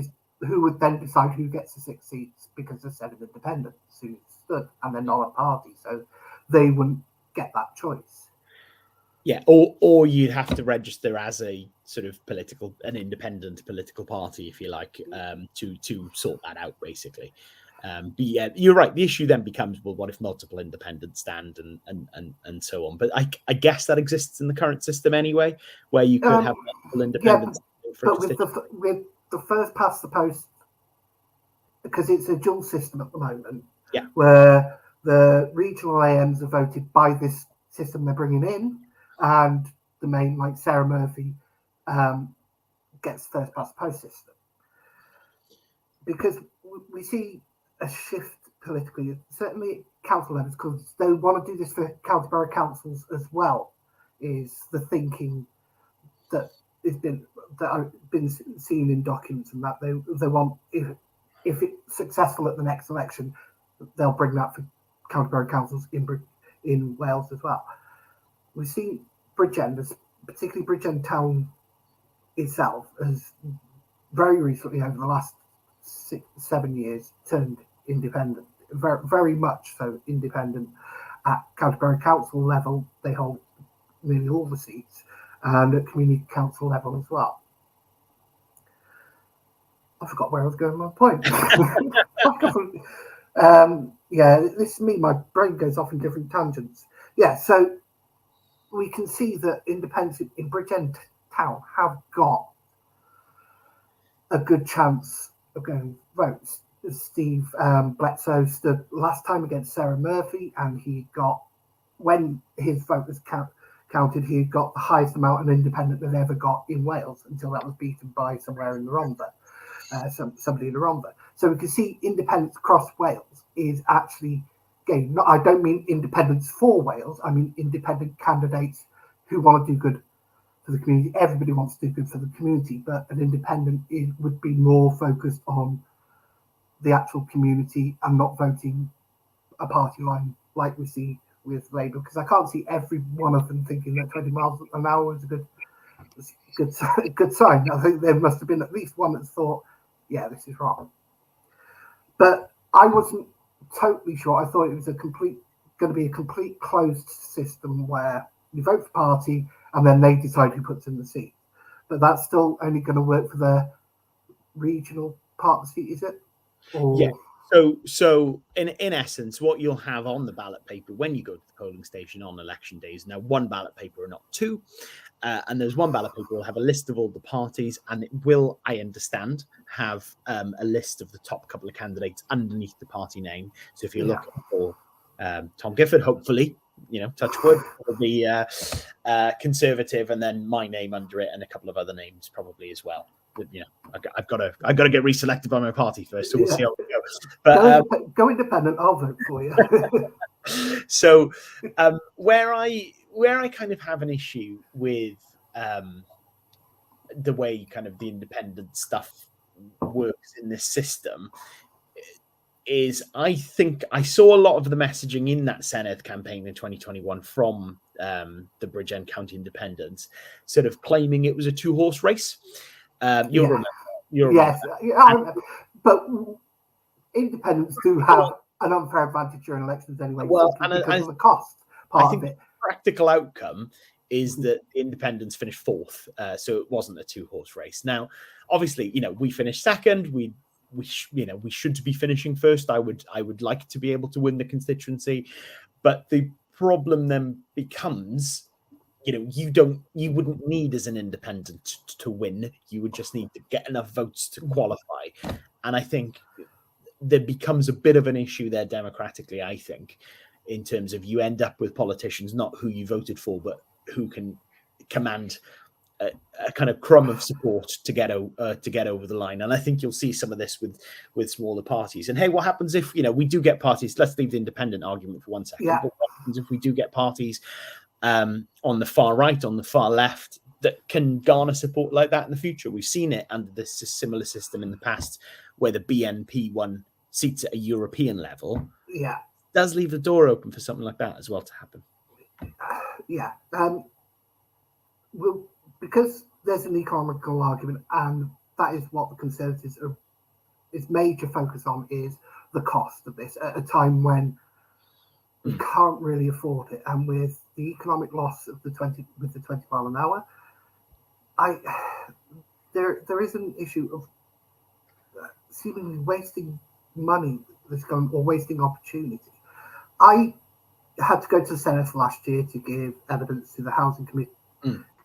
would then decide who gets the 6 seats? Because there's 7 independents who stood, and they're not a party, so they wouldn't get that choice. Yeah, or you'd have to register as a sort of an independent political party, if you like, to sort that out, basically. But yeah, you're right. The issue then becomes, well, what if multiple independents stand and so on? But I guess that exists in the current system anyway, where you could have multiple independents. But with the first past the post, because it's a dual system at the moment, where the regional AMs are voted by this system they're bringing in, and the main, like Sarah Murphy, gets first past the post system. Because we see a shift politically, certainly at council levels, because they want to do this for county borough councils as well, is the thinking that I've been seen in documents, and that they want, if it's successful at the next election, they'll bring that for county borough councils in Wales as well. We've seen Bridgend, particularly Bridgend Town itself, has very recently, over the last 6-7 years, turned independent, very, very much so independent. At county borough council level, they hold nearly all the seats, and at community council level as well. I forgot where I was going with my point. This is me. My brain goes off in different tangents. Yeah, so we can see that independents in Bridgend Town have got a good chance of getting votes. Steve Bledsoe stood last time against Sarah Murphy, and he got, when his vote was counted, he got the highest amount an independent had ever got in Wales, until that was beaten by somewhere in the Rhondda, somebody in the Rhondda. So we can see independence across Wales is actually gaining. I don't mean independence for Wales, I mean independent candidates who want to do good for the community. Everybody wants to do good for the community, but an independent would be more focused on the actual community and not voting a party line like we see with Labour, because I can't see every one of them thinking that 20 miles an hour was a good sign. I think there must have been at least one that thought, yeah, this is wrong. But I wasn't totally sure. I thought it was going to be a complete closed system where you vote for party and then they decide who puts in the seat. But that's still only going to work for the regional part of the seat, is it? Or... Yeah. So in essence, what you'll have on the ballot paper when you go to the polling station on election days, now one ballot paper and not two, and there's one ballot paper will have a list of all the parties, and it will, I understand, have a list of the top couple of candidates underneath the party name. So if you look for Tom Giffard, hopefully, touch wood, will be Conservative, and then my name under it, and a couple of other names probably as well. I've got to get reselected by my party first, so we'll see how it goes. But go independent. I'll vote for you. So where I kind of have an issue with the way kind of the independent stuff works in this system is, I think I saw a lot of the messaging in that Senedd campaign in 2021 from the Bridgend County Independents, sort of claiming it was a two-horse race. You'll remember. Yes, but independents do have an unfair advantage during elections anyway. Well, because of the cost part of it. The practical outcome is that the independents finished fourth, so it wasn't a two-horse race. Now, obviously, we finished second. We should be finishing first. I would like to be able to win the constituency, but the problem then becomes, you wouldn't need as an independent to win. You would just need to get enough votes to qualify. And I think there becomes a bit of an issue there democratically, I think, in terms of you end up with politicians, not who you voted for, but who can command a kind of crumb of support to get over the line. And I think you'll see some of this with smaller parties. And hey, what happens if we do get parties? Let's leave the independent argument for 1 second. Yeah. But what happens if we do get parties on the far right, on the far left, that can garner support like that in the future? We've seen it under this similar system in the past, where the BNP won seats at a European level. Yeah, it does leave the door open for something like that as well to happen. Yeah. Well, because there's an economical argument, and that is what the Conservatives its major focus on, is the cost of this at a time when we can't really afford it, and with the economic loss of the 20 mile an hour, there is an issue of seemingly wasting money that's going, or wasting opportunity. I had to go to the Senate last year to give evidence to the Housing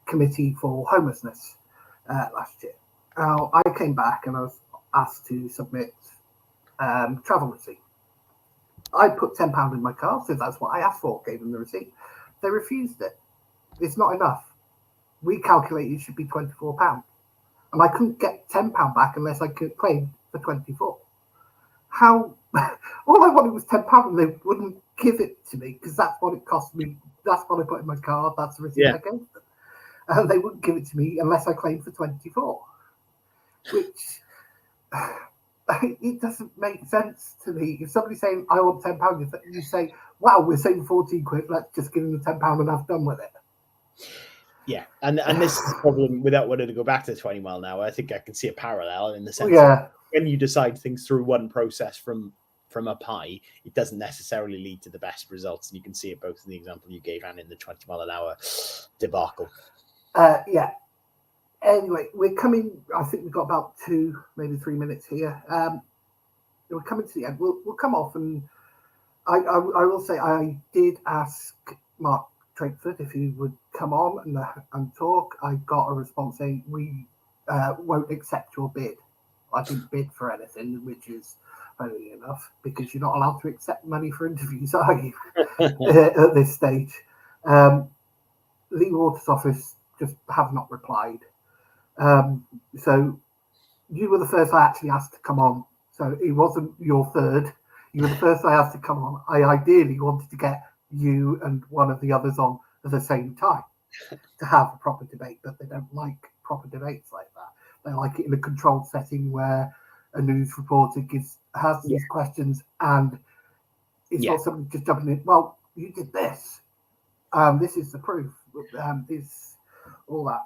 Committee for Homelessness last year. Now, I came back and I was asked to submit travel receipt. I put £10 in my car, so that's what I asked for, gave them the receipt. They refused it. It's not enough. We calculated it should be £24. And I couldn't get £10 back unless I could claim for 24. How? All I wanted was £10 and they wouldn't give it to me, because that's what it cost me. That's what I put in my car. That's the receipt I gave them. And they wouldn't give it to me unless I claimed for 24, which it doesn't make sense to me. If somebody's saying, I want £10, you say, wow, we're saving 14 quid, let's just give them the £10 and have done with it. Yeah, and this is the problem, without wanting to go back to 20 mile an hour. I think I can see a parallel in the sense that when you decide things through one process from up high, it doesn't necessarily lead to the best results. And you can see it both in the example you gave and in the 20 mile an hour debacle. Yeah. Anyway, we're coming. I think we've got about 2, maybe 3 minutes here. We're coming to the end. We'll come off, and I will say I did ask Mark Drakeford if he would come on and talk. I got a response saying we won't accept your bid. I didn't bid for anything, which is funny enough, because you're not allowed to accept money for interviews, are you? At this stage, Lee Waters' office just have not replied. So you were the first I actually asked to come on. So it wasn't your third. You were the first I asked to come on. I ideally wanted to get you and one of the others on at the same time. to have a proper debate, but they don't like proper debates like that. They like it in a controlled setting where a news reporter has these questions, and it's not something just jumping in. Well, you did this. This is the proof. Is all that.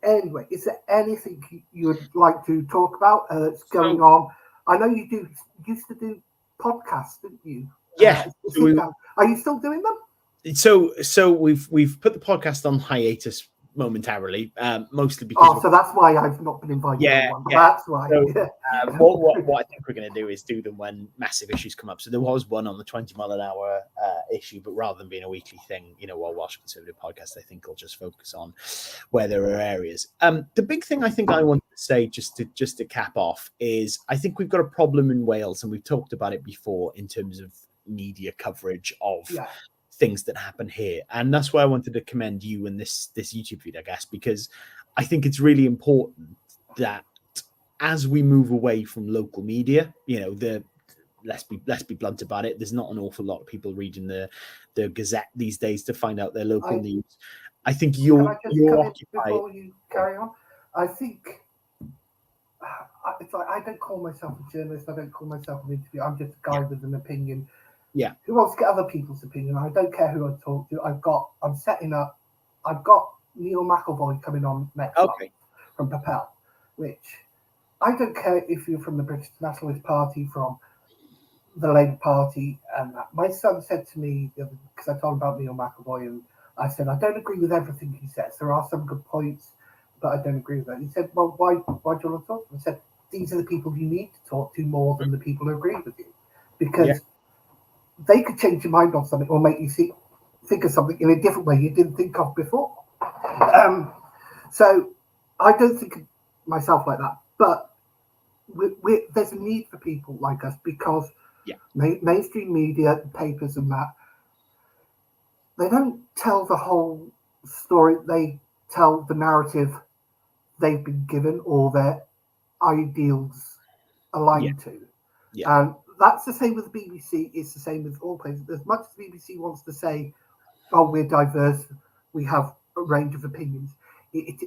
Anyway, is there anything you would like to talk about that's going on? I know you used to do podcasts, didn't you? Yeah. Are you still doing them? So we've put the podcast on hiatus momentarily, mostly because. So that's why I've not been invited on one. But that's why. So, what I think we're going to do is do them when massive issues come up. So there was one on the 20-mile-an-hour issue, but rather than being a weekly thing, while Welsh Conservative Podcast, I think I'll just focus on where there are areas. The big thing I think I want to say, just to cap off, is I think we've got a problem in Wales, and we've talked about it before in terms of media coverage of things that happen here. And that's why I wanted to commend you and this YouTube feed, I guess, because I think it's really important that as we move away from local media, let's be blunt about it, there's not an awful lot of people reading the Gazette these days to find out their local news. I think you're occupied. Before you carry on, I think it's like I don't call myself a journalist. I don't call myself an interviewer. I'm just a guy with an opinion. Yeah. Who wants to get other people's opinion? I don't care who I talk to. I've got Neil McElvoy coming on next month from Papel, which I don't care if you're from the British Nationalist Party, from the Labour Party, and that. My son said to me, because I told him about Neil McElvoy, and I said, I don't agree with everything he says. There are some good points, but I don't agree with that. He said, well, why do you want to talk to him? I said, these are the people you need to talk to more than the people who agree with you, because they could change your mind on something or make you think of something in a different way you didn't think of before. So I don't think of myself like that, but there's a need for people like us, because mainstream media, papers and that, they don't tell the whole story. They tell the narrative they've been given or their ideals aligned to. And that's the same with the BBC. It's the same with all places. As much as the BBC wants to say, oh, we're diverse, we have a range of opinions, it's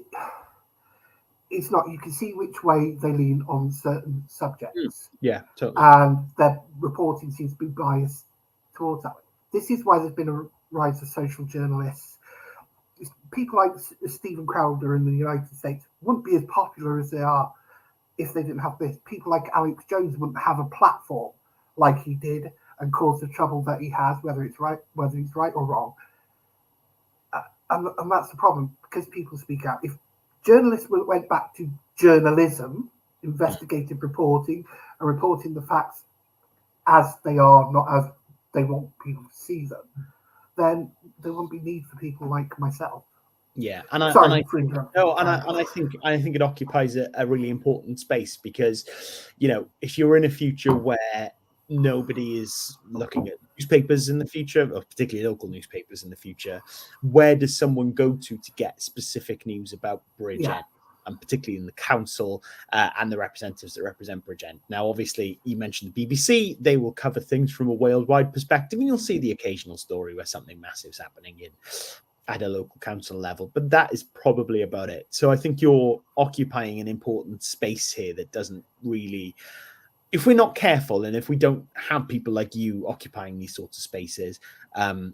not. You can see which way they lean on certain subjects. Yeah, totally. And their reporting seems to be biased towards that. This is why there's been a rise of social journalists. People like Stephen Crowder in the United States wouldn't be as popular as they are if they didn't have this. People like Alex Jones wouldn't have a platform like he did and cause the trouble that he has, whether he's right or wrong. And that's the problem, because people speak out. If journalists went back to journalism, investigative reporting, and reporting the facts as they are, not as they want people to see them, then there won't be need for people like myself. Yeah, and I think it occupies a really important space, because if you're in a future where nobody is looking at newspapers in the future, or particularly local newspapers in the future, where does someone go to get specific news about Bridgend, and particularly in the council and the representatives that represent Bridgend? Now, obviously, you mentioned the BBC. They will cover things from a worldwide perspective, and you'll see the occasional story where something massive is happening at a local council level, but that is probably about it. So I think you're occupying an important space here that doesn't really, if we're not careful, and if we don't have people like you occupying these sorts of spaces, the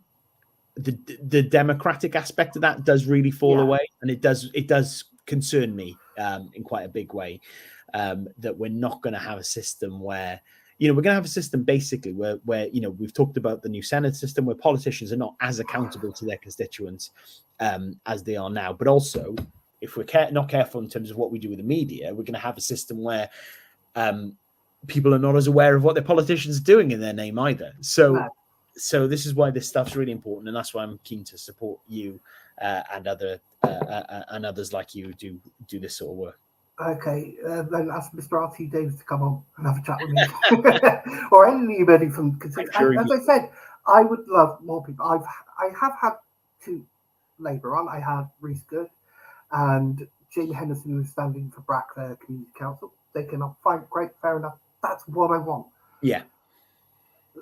democratic aspect of that does really fall away, and it does concern me in quite a big way, that we're not going to have a system where we're going to have a system basically where we've talked about the new Senate system, where politicians are not as accountable to their constituents as they are now. But also, if we're not careful in terms of what we do with the media, we're going to have a system where people are not as aware of what their politicians are doing in their name either. So this is why this stuff's really important, and that's why I'm keen to support you and others like you do this sort of work. Okay, then ask Mr. R.T. Davis to come on and have a chat with me, or anybody from. As I said, I would love more people. I have had two Labour on. I had Rhys Good and Jamie Henderson, who's standing for Brackleigh Community Council. They can fine, great, fair enough. That's what I want. Yeah.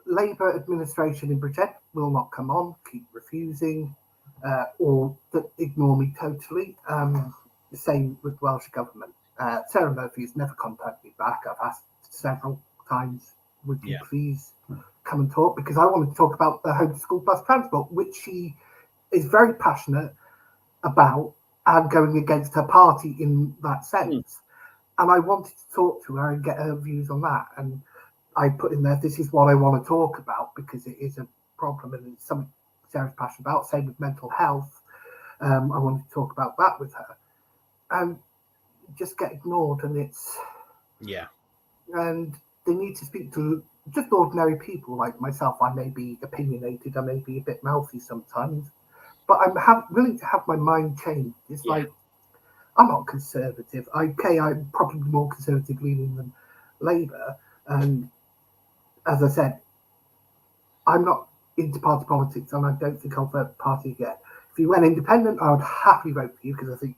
Labour administration in Bridgend will not come on. Keep refusing. or that ignore me totally. The same with Welsh Government. Sarah Murphy has never contacted me back. I've asked several times, would you please come and talk? Because I wanted to talk about the homeschool bus transport, which she is very passionate about and going against her party in that sense. And I wanted to talk to her and get her views on that. And I put in there, this is what I want to talk about because it is a problem and it's something Sarah's passionate about. Same with mental health. I wanted to talk about that with her. And just get ignored. And it's... And they need to speak to just ordinary people like myself. I may be opinionated. I may be a bit mouthy sometimes. But I'm willing to have my mind changed. It's like, I'm not conservative. I'm probably more conservative leaning than Labour. And as I said, I'm not into party politics and I don't think I'll vote party again. If you went independent, I would happily vote for you because I think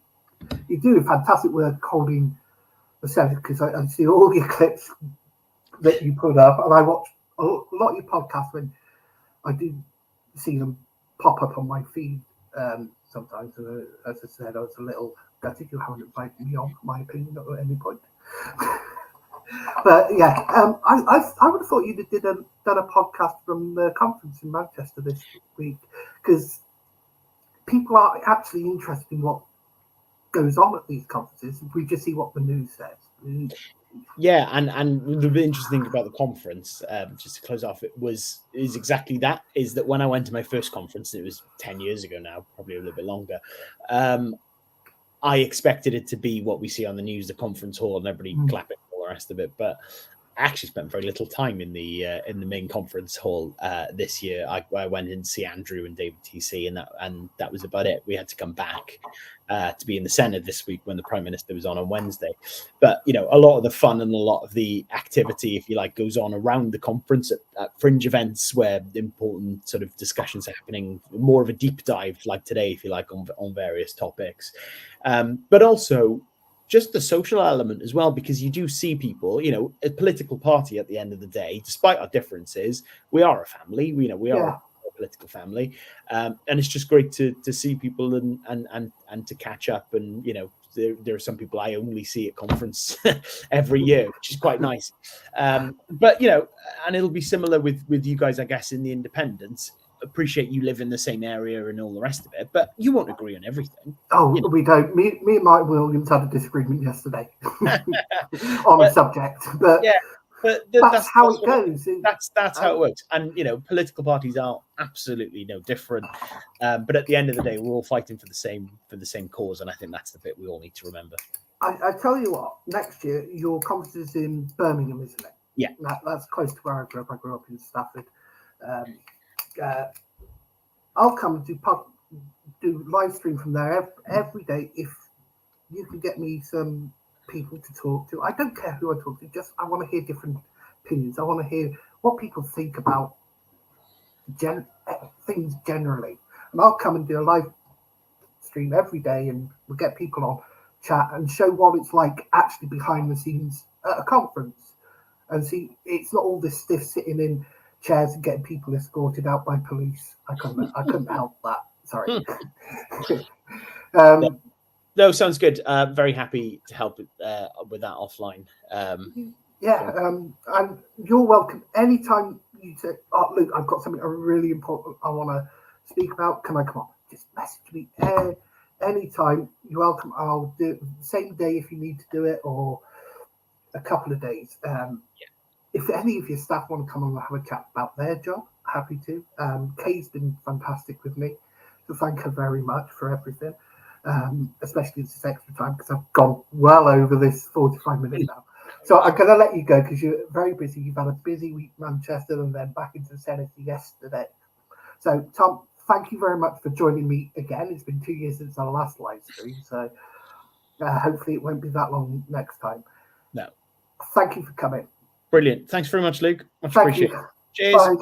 you do fantastic work holding the Senate because I see all your clips that you put up and I watch a lot of your podcasts when I do see them pop up on my feed sometimes. And as I said, I was a little gutted you haven't invited me on, my opinion, at any point. But yeah, I would have thought you'd have done a podcast from the conference in Manchester this week because people are actually interested in what goes on at these conferences. We just see what the news says. Yeah, and the interesting thing about the conference, just to close off, is exactly that. Is that when I went to my first conference, it was 10 years ago now, probably a little bit longer. I expected it to be what we see on the news, the conference hall, and everybody clapping and all the rest of it. But I actually spent very little time in the main conference hall this year. I went in to see Andrew and David TC, and that was about it. We had to come back to be in the Senate this week when the Prime Minister was on Wednesday. But a lot of the fun and a lot of the activity, if you like, goes on around the conference at fringe events where important sort of discussions are happening. More of a deep dive, like today, if you like, on various topics. But also just the social element as well, because you do see people, a political party at the end of the day, despite our differences, we are a family, we are a political family. And it's just great to see people and to catch up. And, there are some people I only see at conference every year, which is quite nice. But, and it'll be similar with you guys, I guess, in the independents. Appreciate you live in the same area and all the rest of it, but you won't agree on everything. We don't. Me and Mike Williams had a disagreement yesterday on a subject, but that's how it goes. That's how it works. And political parties are absolutely no different. But at the end of the day, we're all fighting for the same cause, and I think that's the bit we all need to remember. I tell you what, next year your conference is in Birmingham, isn't it? Yeah, that's close to where I grew up. I grew up in Stafford. I'll come and do live stream from there every day if you can get me some people to talk to. I don't care who I talk to, just I want to hear different opinions. I want to hear what people think about things generally. And I'll come and do a live stream every day and we'll get people on chat and show what it's like actually behind the scenes at a conference. And see, it's not all this stiff sitting in chairs and getting people escorted out by police. I couldn't help that. Sorry. No, sounds good. Very happy to help with that offline. And you're welcome anytime you say, "Oh, Luke, I've got something really important I want to speak about. Can I come on?" Just message me anytime. You're welcome. I'll do it the same day if you need to do it, or a couple of days. If any of your staff want to come on and have a chat about their job, happy to. Kay's been fantastic with me, so thank her very much for everything, especially this extra time because I've gone well over this 45 minutes now. So I'm going to let you go because you're very busy. You've had a busy week in Manchester and then back into the Senate yesterday. So, Tom, thank you very much for joining me again. It's been 2 years since our last live stream, so hopefully it won't be that long next time. No. Thank you for coming. Brilliant. Thanks very much, Luke. Much appreciated. Cheers. Bye.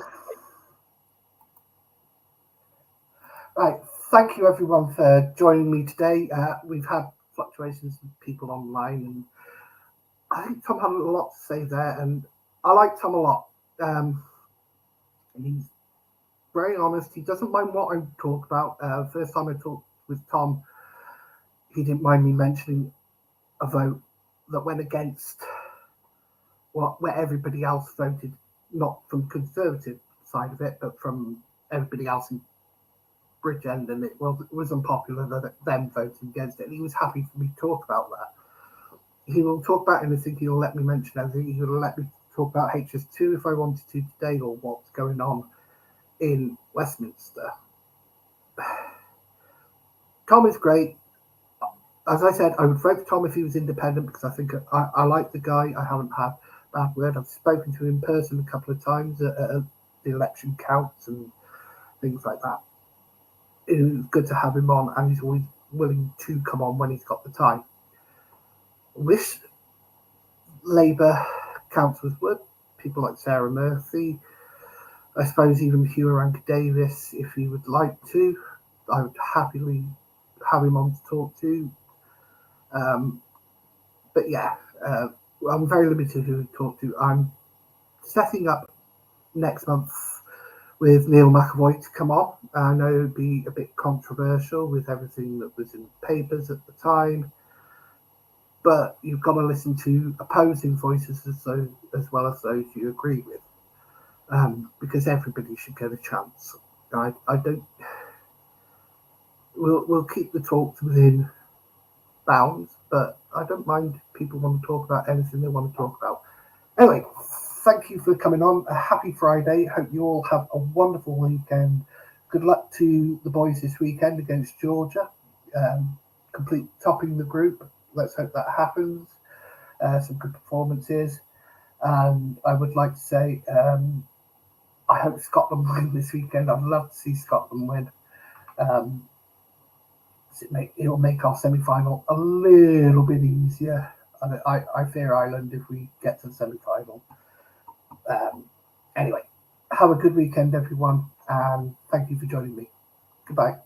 Right. Thank you, everyone, for joining me today. We've had fluctuations with people online, and I think Tom had a lot to say there, and I like Tom a lot. And he's very honest. He doesn't mind what I talk about. First time I talked with Tom, he didn't mind me mentioning a vote that went against where everybody else voted, not from Conservative side of it, but from everybody else in Bridgend, and it was unpopular that them voting against it. And he was happy for me to talk about that. He will talk about anything. He'll let me mention everything. He'll let me talk about HS2 if I wanted to today, or what's going on in Westminster. Tom is great. As I said, I would vote for Tom if he was independent, because I think I like the guy. I haven't had bad word. I've spoken to him in person a couple of times at the election counts and things like that. It was good to have him on, and he's always willing to come on when he's got the time. Wish Labour councillors would, people like Sarah Murphy, I suppose even Hugh Rankin Davis, if he would like to. I would happily have him on to talk to. But yeah, I'm very limited who to talk to. I'm setting up next month with Neil McAvoy to come on. I know it would be a bit controversial with everything that was in the papers at the time, but you've got to listen to opposing voices as well as those you agree with, because everybody should get a chance. I don't. We'll keep the talks within bounds, but I don't mind if people want to talk about anything they want to talk about. Anyway, thank you for coming on. A happy Friday. Hope you all have a wonderful weekend. Good luck to the boys this weekend against Georgia. Complete topping the group. Let's hope that happens. Some good performances. And I would like to say, I hope Scotland win this weekend. I'd love to see Scotland win. It'll make our semi-final a little bit easier. I fear Ireland if we get to the semi-final. Anyway, have a good weekend, everyone, and thank you for joining me. Goodbye.